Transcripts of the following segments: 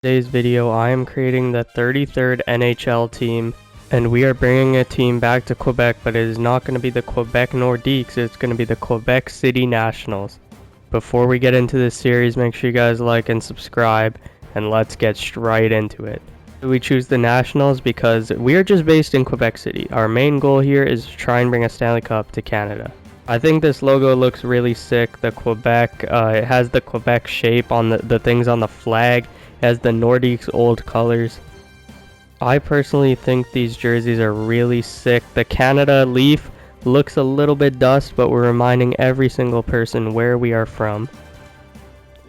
Today's video, I am creating the 33rd NHL team, and we are bringing a team back to Quebec, but it is not going to be the Quebec Nordiques, it's going to be the Quebec City Nationals. Before we get into this series, make sure you guys like and subscribe, and let's get straight into it. We choose the Nationals because we are just based in Quebec City. Our main goal here is to try and bring a Stanley Cup to Canada. I think this logo looks really sick. The Quebec, it has the Quebec shape on the things on the flag. Has the Nordiques old colors. I personally think these jerseys are really sick. The Canada leaf looks a little bit dust, but we're reminding every single person where we are from.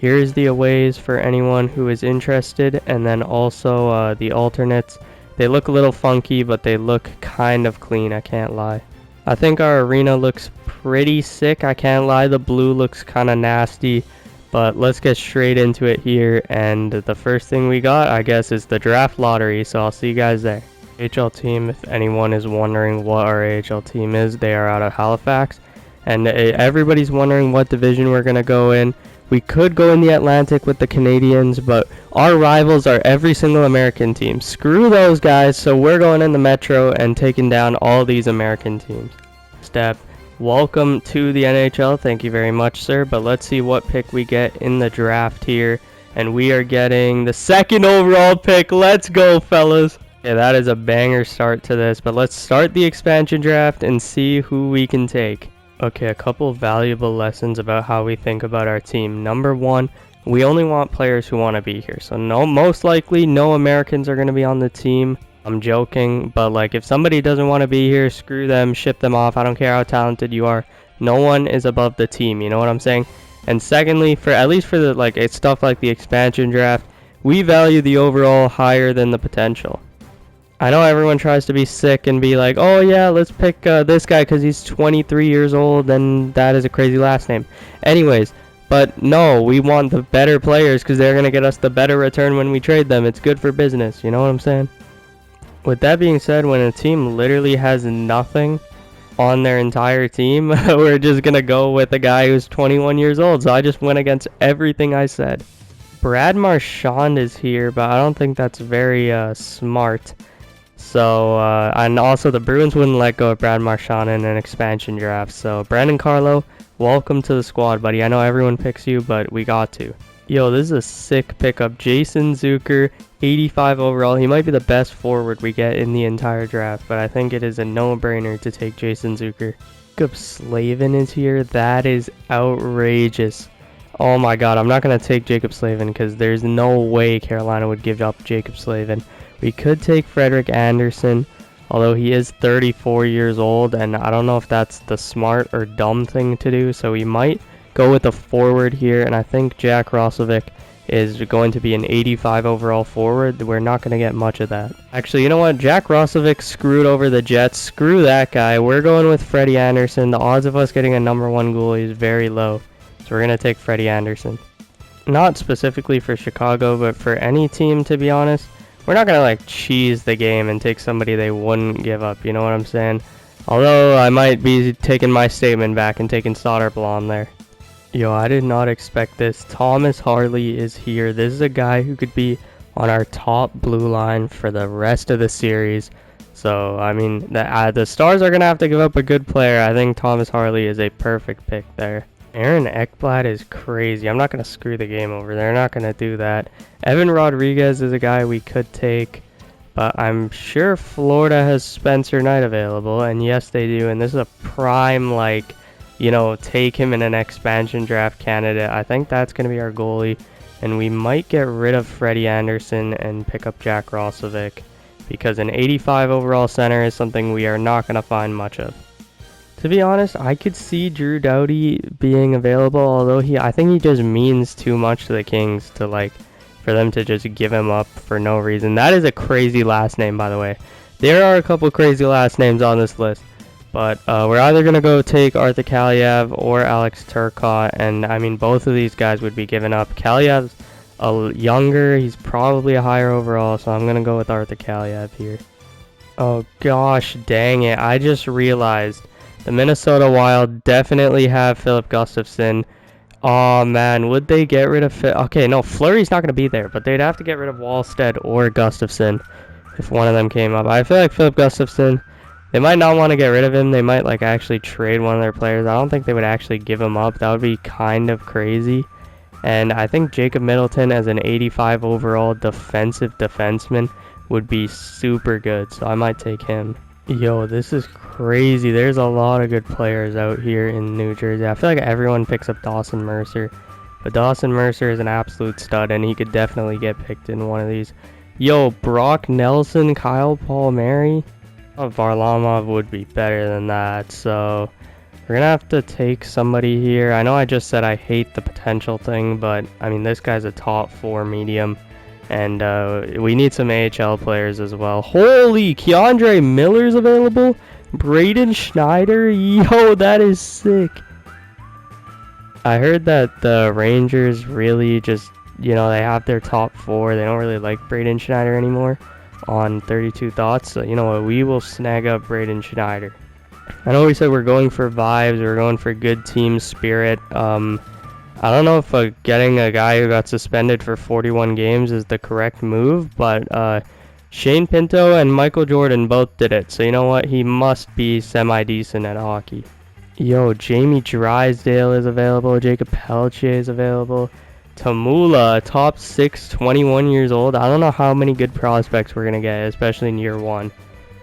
Here's the aways for anyone who is interested, and then also the alternates. They look a little funky, but they look kind of clean, I can't lie. I think our arena looks pretty sick, I can't lie. The blue looks kind of nasty. But let's get straight into it here, and the first thing we got, I guess, is the draft lottery, so I'll see you guys there. AHL team, if anyone is wondering what our AHL team is, they are out of Halifax, and everybody's wondering what division we're going to go in. We could go in the Atlantic with the Canadians, but our rivals are every single American team. Screw those guys, so we're going in the Metro and taking down all these American teams. Step. Welcome to the NHL. Thank you very much, sir. But let's see what pick we get in the draft here. And we are getting the second overall pick. Let's go, fellas. Yeah, that is a banger start to this. But let's start the expansion draft and see who we can take. Okay, a couple valuable lessons about how we think about our team. Number one, we only want players who want to be here. So most likely, no Americans are going to be on the team. I'm joking, but like if somebody doesn't want to be here, screw them, ship them off. I don't care how talented you are. No one is above the team, you know what I'm saying? And secondly, for at least for the it's stuff like the expansion draft, we value the overall higher than the potential. I know everyone tries to be sick and be like, oh yeah, let's pick this guy because he's 23 years old and that is a crazy last name. Anyways, but no, we want the better players because they're going to get us the better return when we trade them. It's good for business, you know what I'm saying? With that being said, when a team literally has nothing on their entire team, we're just going to go with a guy who's 21 years old. So I just went against everything I said. Brad Marchand is here, but I don't think that's very smart. So, and also the Bruins wouldn't let go of Brad Marchand in an expansion draft. So, Brandon Carlo, welcome to the squad, buddy. I know everyone picks you, but we got to. Yo, this is a sick pickup. Jason Zucker, 85 overall. He might be the best forward we get in the entire draft, but I think it is a no-brainer to take Jason Zucker. Jacob Slavin is here. That is outrageous. Oh my god, I'm not going to take Jacob Slavin because there's no way Carolina would give up Jacob Slavin. We could take Frederik Andersen, although he is 34 years old, and I don't know if that's the smart or dumb thing to do, so we might go with a forward here, and I think Jack Roslovic is going to be an 85 overall forward. We're not going to get much of that. Actually, you know what? Jack Roslovic screwed over the Jets. Screw that guy. We're going with Freddie Andersen. The odds of us getting a number one goalie is very low, so we're going to take Freddie Andersen. Not specifically for Chicago, but for any team, to be honest. We're not going to cheese the game and take somebody they wouldn't give up, you know what I'm saying? Although I might be taking my statement back and taking Soderblom there. Yo, I did not expect this. Thomas Harley is here. This is a guy who could be on our top blue line for the rest of the series. So, I mean, the Stars are going to have to give up a good player. I think Thomas Harley is a perfect pick there. Aaron Ekblad is crazy. I'm not going to screw the game over. They're not going to do that. Evan Rodriguez is a guy we could take. But I'm sure Florida has Spencer Knight available. And yes, they do. And this is a prime, take him in an expansion draft candidate. I think that's going to be our goalie. And we might get rid of Freddie Andersen and pick up Jack Roslovic, because an 85 overall center is something we are not going to find much of. To be honest, I could see Drew Doughty being available, although I think he just means too much to the Kings to for them to just give him up for no reason. That is a crazy last name, by the way. There are a couple crazy last names on this list. But we're either going to go take Arthur Kaliev or Alex Turcotte, and I mean both of these guys would be given up. Kaliev's younger, he's probably a higher overall, so I'm going to go with Arthur Kaliev here. Oh gosh, dang it, I just realized the Minnesota Wild definitely have Philip Gustafsson Oh man, would they get rid of okay, no, Fleury's not going to be there, but they'd have to get rid of Wallstead or Gustafsson if one of them came up. I feel like Philip Gustafsson, they might not want to get rid of him. They might like actually trade one of their players. I don't think they would actually give him up. That would be kind of crazy. And I think Jacob Middleton as an 85 overall defensive defenseman would be super good, so I might take him. Yo, this is crazy. There's a lot of good players out here in New Jersey. I feel like everyone picks up Dawson Mercer, but Dawson Mercer is an absolute stud, and he could definitely get picked in one of these. Yo, Brock Nelson, Kyle Palmieri. Oh, Varlamov would be better than that, so we're going to have to take somebody here. I know I just said I hate the potential thing, but I mean, this guy's a top 4 medium. And we need some AHL players as well. Holy, Keandre Miller's available? Braden Schneider? Yo, that is sick. I heard that the Rangers really just, you know, they have their top 4. They don't really like Braden Schneider anymore on 32 Thoughts. So, you know what, we will snag up Braden Schneider. I know we said we're going for vibes. We're going for good team spirit. I don't know if getting a guy who got suspended for 41 games is the correct move, but Shane Pinto and Michael Jordan both did it, so you know what? He must be semi-decent at hockey. Yo, Jamie Drysdale is available. Jacob Pelletier is available. Tamula, top 6, 21 years old. I don't know how many good prospects we're going to get, especially in year 1.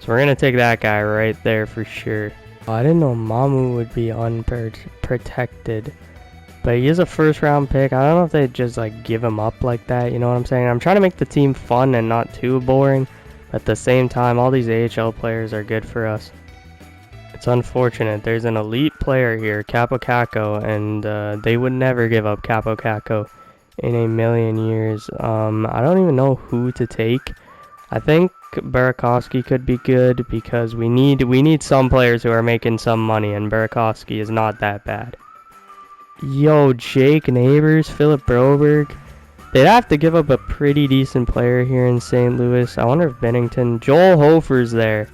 So we're going to take that guy right there for sure. Oh, I didn't know Mamu would be unprotected. But he is a first round pick. I don't know if they just like give him up like that, you know what I'm saying? I'm trying to make the team fun and not too boring. But at the same time, all these AHL players are good for us. It's unfortunate. There's an elite player here, Capo Caco, and they would never give up Capo Caco in a million years. I don't even know who to take. I think Burakovsky could be good because we need some players who are making some money, and Burakovsky is not that bad. Yo, Jake Neighbors, Philip Broberg. They'd have to give up a pretty decent player here in St. Louis. I wonder if Bennington, Joel Hofer's there.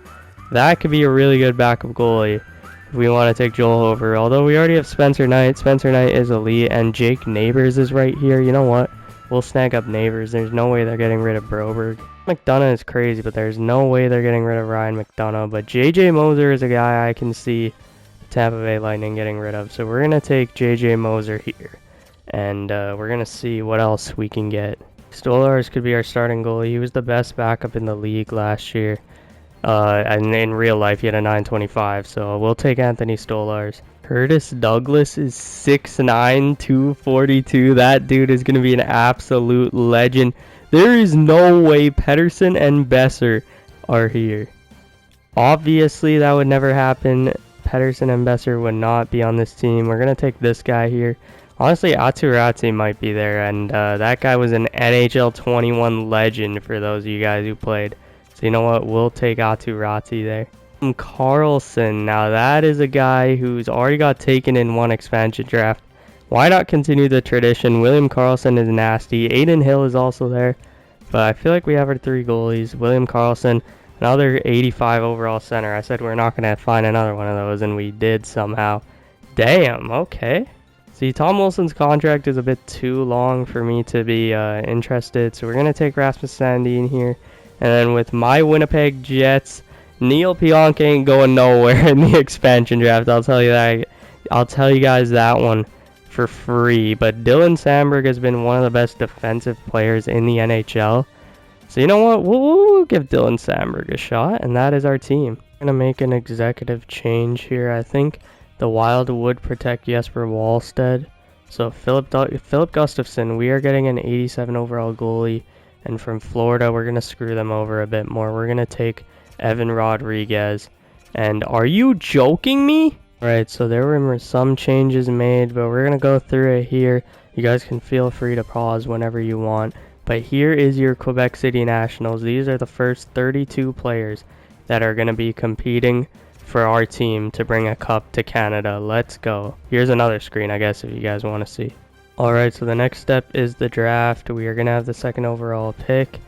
That could be a really good backup goalie if we want to take Joel Hofer. Although we already have Spencer Knight. Spencer Knight is elite, and Jake Neighbors is right here. You know what? We'll snag up Neighbors. There's no way they're getting rid of Broberg. McDonough is crazy, but there's no way they're getting rid of Ryan McDonough. But JJ Moser is a guy I can see Tampa Bay Lightning getting rid of. So we're going to take JJ Moser here. And we're going to see what else we can get. Stolarz could be our starting goalie. He was the best backup in the league last year. And in real life, he had a 925. So we'll take Anthony Stolarz. Curtis Douglas is 6'9", 242. That dude is going to be an absolute legend. There is no way Pettersson and Besser are here. Obviously, that would never happen. Pettersson and Besser would not be on this team. We're going to take this guy here. Honestly, Aturatsi might be there, and that guy was an NHL 21 legend for those of you guys who played. So you know what? We'll take Aturatsi there. Carlson. Now that is a guy who's already got taken in one expansion draft. Why not continue the tradition? William Carlson is nasty. Aiden Hill is also there. But I feel like we have our 3 goalies. William Carlson, another 85 overall center. I said we're not going to find another one of those, and we did somehow. Damn, okay. See, Tom Wilson's contract is a bit too long for me to be interested. So we're going to take Rasmus Sandin here. And then with my Winnipeg Jets, Neil Pionk ain't going nowhere in the expansion draft. I'll tell you that. I'll tell you guys that one for free. But Dylan Samberg has been one of the best defensive players in the NHL. So you know what? We'll give Dylan Samberg a shot, and that is our team. I'm going to make an executive change here. I think the Wild would protect Jesper Wallstead. So Philip Gustafsson, we are getting an 87 overall goalie. And from Florida, we're going to screw them over a bit more. We're going to take Evan Rodriguez. And are you joking me? Alright, so there were some changes made, but we're going to go through it here. You guys can feel free to pause whenever you want. But here is your Quebec City Nationals. These are the first 32 players that are going to be competing for our team to bring a cup to Canada. Let's go. Here's another screen, I guess, if you guys want to see. Alright, so the next step is the draft. We are going to have the 2nd overall pick.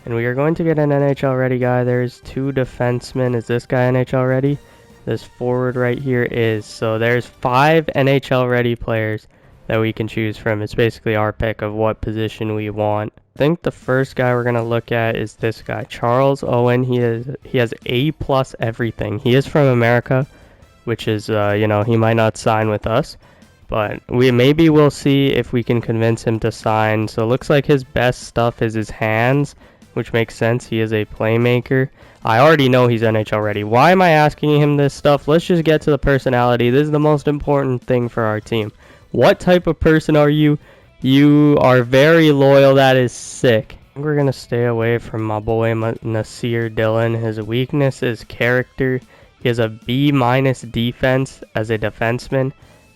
And we are going to get an NHL ready guy. There's 2 defensemen. Is this guy NHL ready? This forward right here is. So there's 5 NHL ready players that we can choose from. It's basically our pick of what position we want. I think the first guy we're gonna look at is this guy, Charles Owen. He has A+ everything. He is from America, which is you know, he might not sign with us, but we'll see if we can convince him to sign. So it looks like his best stuff is his hands, which makes sense. He is a playmaker. I already know he's NHL ready. Why am I asking him this stuff? Let's just get to the personality. This is the most important thing for our team. What type of person are you? You are very loyal. That is sick. I think we're going to stay away from my boy Nasher Dillon. His weakness is character. He has a B- defense as a defenseman.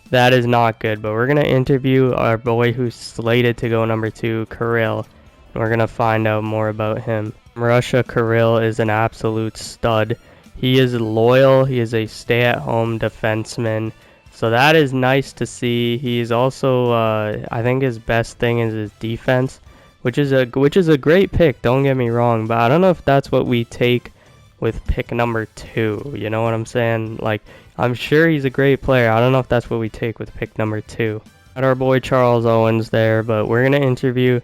That is not good, but we're going to interview our boy who's slated to go number 2, Kirill. We're going to find out more about him. Russia, Kirill is an absolute stud. He is loyal. He is a stay-at-home defenseman. So that is nice to see. He's also, I think his best thing is his defense, which is a great pick. Don't get me wrong, but I don't know if that's what we take with pick number 2. You know what I'm saying? Like, I'm sure he's a great player. I don't know if that's what we take with pick number 2. Got our boy Charles Owens there, but we're gonna interview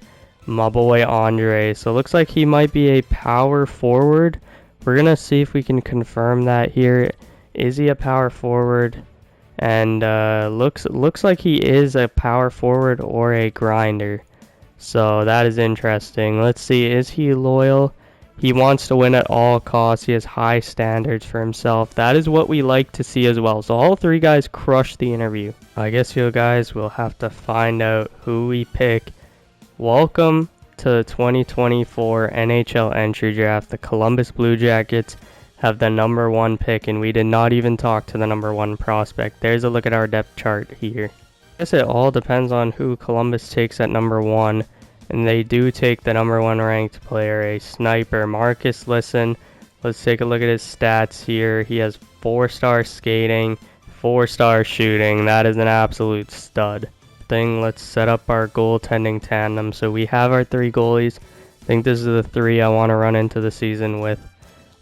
my boy Andre. So it looks like he might be a power forward. We're gonna see if we can confirm that here. Is he a power forward? And looks like he is a power forward or a grinder. So that is interesting. Let's see, is he loyal? He wants to win at all costs. He has high standards for himself. That is what we like to see as well. So all 3 guys crushed the interview. I guess you guys will have to find out who we pick. Welcome to the 2024 NHL entry draft. The Columbus Blue Jackets have the number 1 pick, and we did not even talk to the number 1 prospect. There's a look at our depth chart here. I guess it all depends on who Columbus takes at number 1, and they do take the number 1 ranked player, a sniper, Marcus Lisson. Let's take a look at his stats here. He has 4-star skating, 4-star shooting. That is an absolute stud. Let's set up our goaltending tandem. So we have our 3 goalies. I think this is the 3 I want to run into the season with.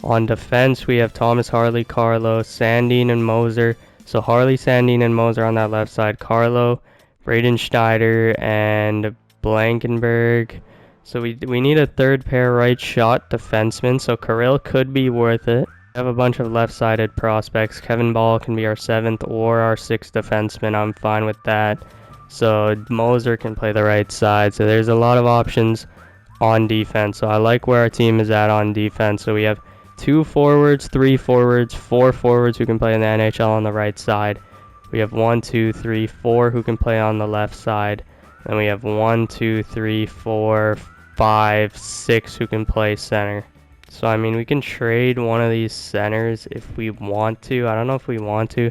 On defense, we have Thomas, Harley, Carlo, Sandin, and Moser. So Harley, Sandin, and Moser on that left side. Carlo, Braden Schneider, and Blankenberg. So we need a 3rd pair right shot defenseman. So Kirill could be worth it. We have a bunch of left-sided prospects. Kevin Ball can be our 7th or our 6th defenseman. I'm fine with that. So Moser can play the right side. So there's a lot of options on defense. So I like where our team is at on defense. So we have 2 forwards, 3 forwards, 4 forwards who can play in the NHL on the right side. We have 1, 2, 3, 4 who can play on the left side. Then we have 1, 2, 3, 4, 5, 6 who can play center. So I mean, we can trade one of these centers if we want to. I don't know if we want to.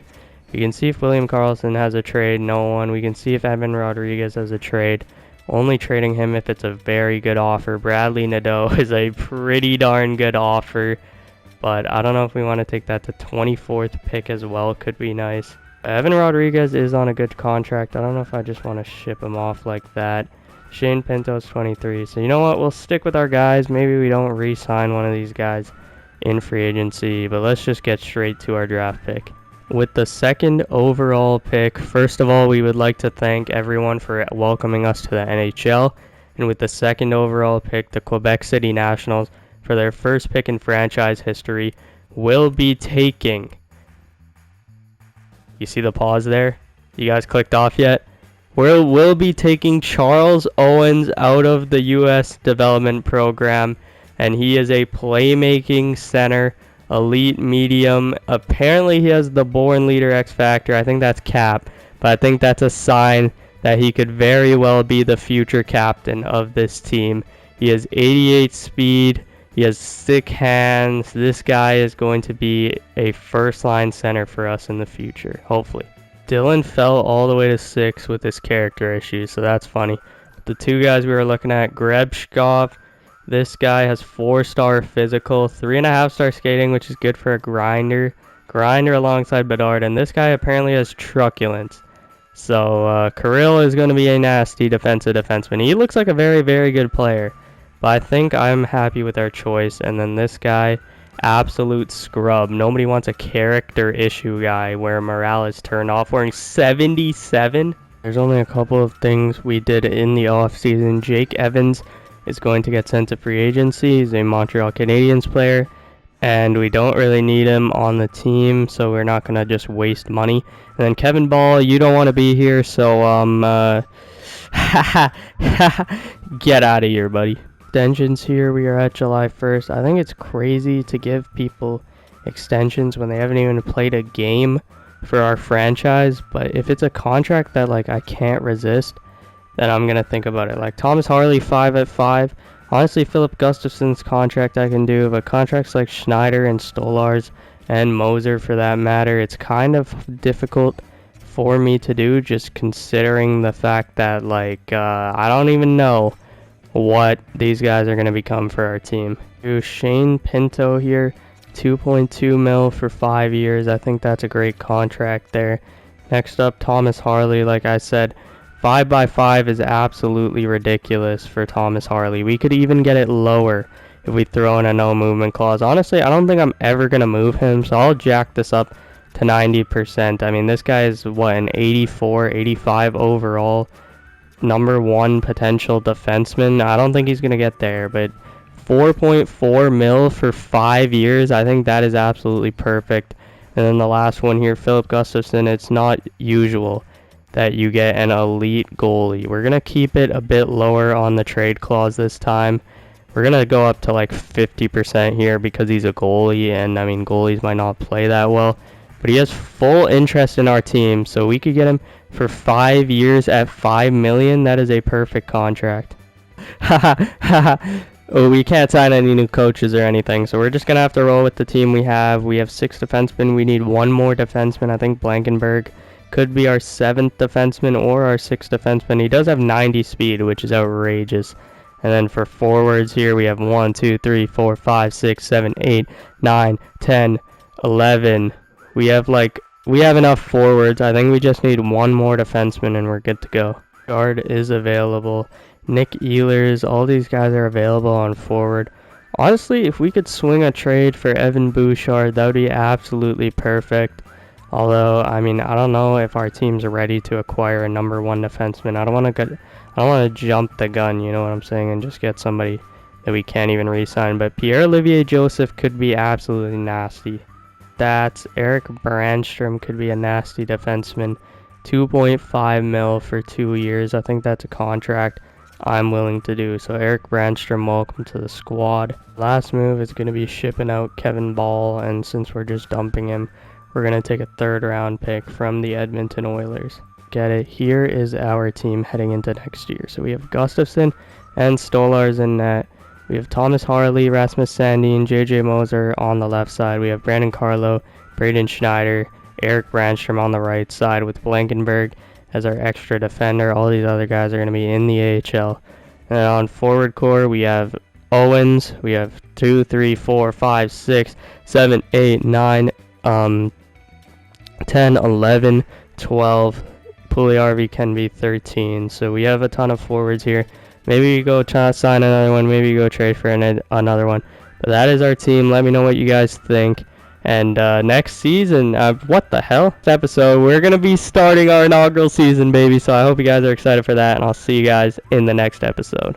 We can see if William Karlsson has a trade. No one. We can see if Evan Rodriguez has a trade. Only trading him if it's a very good offer. Bradley Nadeau is a pretty darn good offer. But I don't know if we want to take that to 24th pick as well. Could be nice. Evan Rodriguez is on a good contract. I don't know if I just want to ship him off like that. Shane Pinto's 23. So you know what? We'll stick with our guys. Maybe we don't re-sign one of these guys in free agency. But let's just get straight to our draft pick. With the 2nd overall pick, first of all, we would like to thank everyone for welcoming us to the NHL. And with the 2nd overall pick, the Quebec City Nationals, for their first pick in franchise history, will be taking... You see the pause there? You guys clicked off yet? We'll be taking Charles Owens out of the U.S. development program, and he is a playmaking center. Elite medium. Apparently he has the born leader X factor. I think that's Cap, but I think that's a sign that he could very well be the future captain of this team. He has 88 speed. He has sick hands. This guy is going to be a first line center for us in the future, hopefully. Dylan fell all the way to 6 with his character issues, so that's funny. The 2 guys we were looking at, Grebshkov. This guy has 4-star physical, 3.5-star skating, which is good for a grinder. Grinder alongside Bedard, and this guy apparently has truculence. So Kirill is going to be a nasty defensive defenseman. He looks like a very, very good player, but I think I'm happy with our choice. And then this guy, absolute scrub. Nobody wants a character issue guy where morale is turned off. Wearing 77. There's only a couple of things we did in the offseason. Jake Evans is going to get sent to free agency. He's a Montreal Canadiens player, and we don't really need him on the team, so we're not going to just waste money. And then Kevin Ball, you don't want to be here, so get out of here, buddy. Extensions here, we are at July 1st. I think it's crazy to give people extensions when they haven't even played a game for our franchise, but if it's a contract that like I can't resist, then I'm gonna think about it. Like Thomas Harley 5 at 5. Honestly, Philip Gustafson's contract I can do, but contracts like Schneider and Stolarz and Moser for that matter, it's kind of difficult for me to do, just considering the fact that like I don't even know what these guys are gonna become for our team. Shane Pinto here, 2.2 mil for 5 years. I think that's a great contract there. Next up, Thomas Harley. Like I said, 5x5 is absolutely ridiculous for Thomas Harley. We could even get it lower if we throw in a no movement clause. Honestly, I don't think I'm ever going to move him, so I'll jack this up to 90%. I mean, this guy is, what, an 84, 85 overall, #1 potential defenseman. I don't think he's going to get there, but 4.4 mil for 5 years, I think that is absolutely perfect. And then the last one here, Philip Gustafson. It's not usual that you get an elite goalie. We're going to keep it a bit lower on the trade clause this time. We're going to go up to like 50% here because he's a goalie, and I mean, goalies might not play that well, but he has full interest in our team, so we could get him for 5 years at $5 million. That is a perfect contract. Oh, we can't sign any new coaches or anything, so we're just going to have to roll with the team we have. We have 6 defensemen. We need 1 more defenseman. I think Blankenberg could be our 7th defenseman or our 6th defenseman. He does have 90 speed, which is outrageous. And then for forwards here, we have 1, 2, 3, 4, 5, 6, 7, 8, 9, 10, 11. We have enough forwards. I think we just need 1 more defenseman and we're good to go. Guard is available. Nick Ehlers, all these guys are available on forward. Honestly, if we could swing a trade for Evan Bouchard, that would be absolutely perfect. Although, I mean, I don't know if our teams are ready to acquire a #1 defenseman. I don't want to jump the gun, you know what I'm saying, and just get somebody that we can't even re-sign. But Pierre-Olivier Joseph could be absolutely nasty. That's Eric Brandstrom could be a nasty defenseman. 2.5 mil for 2 years. I think that's a contract I'm willing to do. So Eric Brandstrom, welcome to the squad. Last move is going to be shipping out Kevin Ball, and since we're just dumping him, we're going to take a 3rd round pick from the Edmonton Oilers. Get it? Here is our team heading into next year. So we have Gustafson and Stolarz in net. We have Thomas Harley, Rasmus Sandin, JJ Moser on the left side. We have Brandon Carlo, Braden Schneider, Eric Brandstrom on the right side with Blankenberg as our extra defender. All these other guys are going to be in the AHL. And on forward core, we have Owens. We have 2, 3, 4, 5, 6, 7, 8, 9, 10, 11, 12. Puliarvi can be 13. So we have a ton of forwards here. Maybe you go try to sign another one. Maybe you go trade for another one. But that is our team. Let me know what you guys think. And next season, what the hell? This episode, we're going to be starting our inaugural season, baby. So I hope you guys are excited for that. And I'll see you guys in the next episode.